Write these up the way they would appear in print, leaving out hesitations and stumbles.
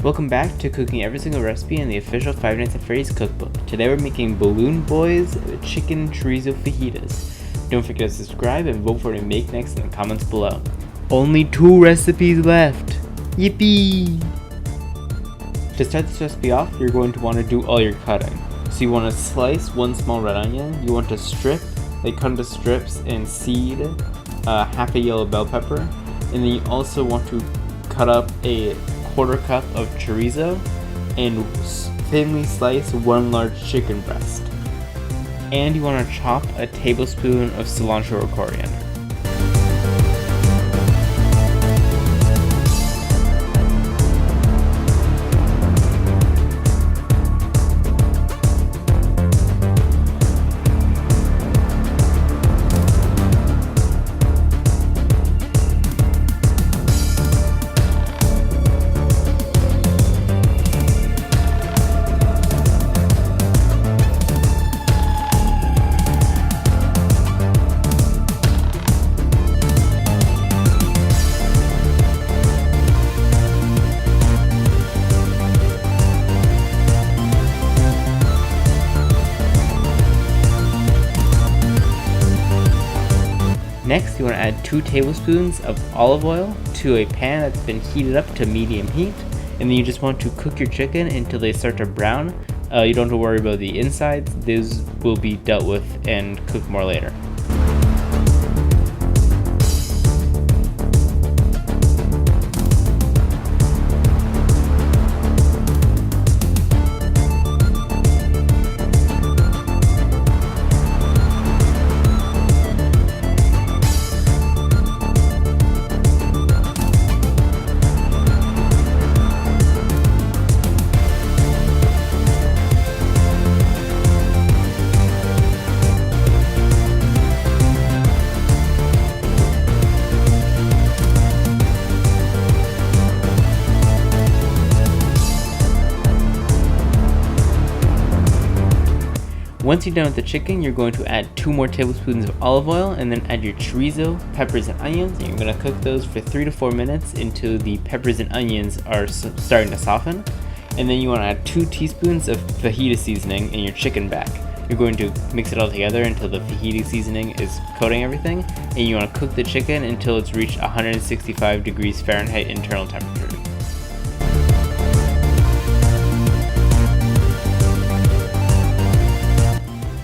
Welcome back to cooking every single recipe in the official Five Nights at Freddy's cookbook. Today we're making Balloon Boys chicken chorizo fajitas. Don't forget to subscribe and vote for what we make next in the comments below. Only 2 recipes left! Yippee! To start this recipe off, you're going to want to do all your cutting. So you want to slice 1 small red onion, you want to strip, cut into strips and seed half a yellow bell pepper, and then you also want to cut up a 1/4 cup of chorizo and thinly slice 1 large chicken breast. And you want to chop a tablespoon of cilantro or coriander. Next, you want to add 2 tablespoons of olive oil to a pan that's been heated up to medium heat, and then you just want to cook your chicken until they start to brown. You don't have to worry about the insides, those will be dealt with and cooked more later. Once you're done with the chicken, you're going to add 2 more tablespoons of olive oil and then add your chorizo, peppers, and onions. And you're going to cook those for 3 to 4 minutes until the peppers and onions are starting to soften. And then you want to add 2 teaspoons of fajita seasoning in your chicken back. You're going to mix it all together until the fajita seasoning is coating everything. And you want to cook the chicken until it's reached 165 degrees Fahrenheit internal temperature.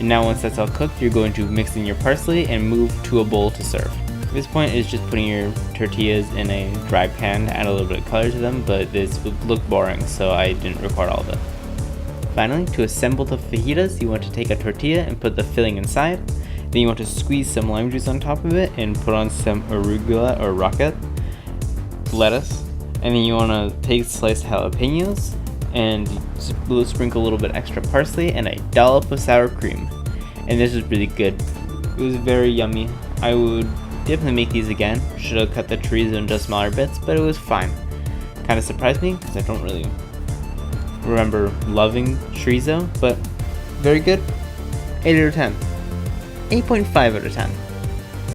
And now once that's all cooked, you're going to mix in your parsley and move to a bowl to serve. At this point is just putting your tortillas in a dry pan to add a little bit of color to them, but this would look boring, so I didn't record all of it. Finally, to assemble the fajitas, you want to take a tortilla and put the filling inside. Then you want to squeeze some lime juice on top of it and put on some arugula or rocket lettuce. And then you want to take sliced jalapenos and sprinkle a little bit extra parsley and a dollop of sour cream. And this was really good. It was very yummy. I would definitely make these again. Should have cut the chorizo into smaller bits, but it was fine. Kind of surprised me because I don't really remember loving chorizo, but very good. 8 out of 10. 8.5 out of 10.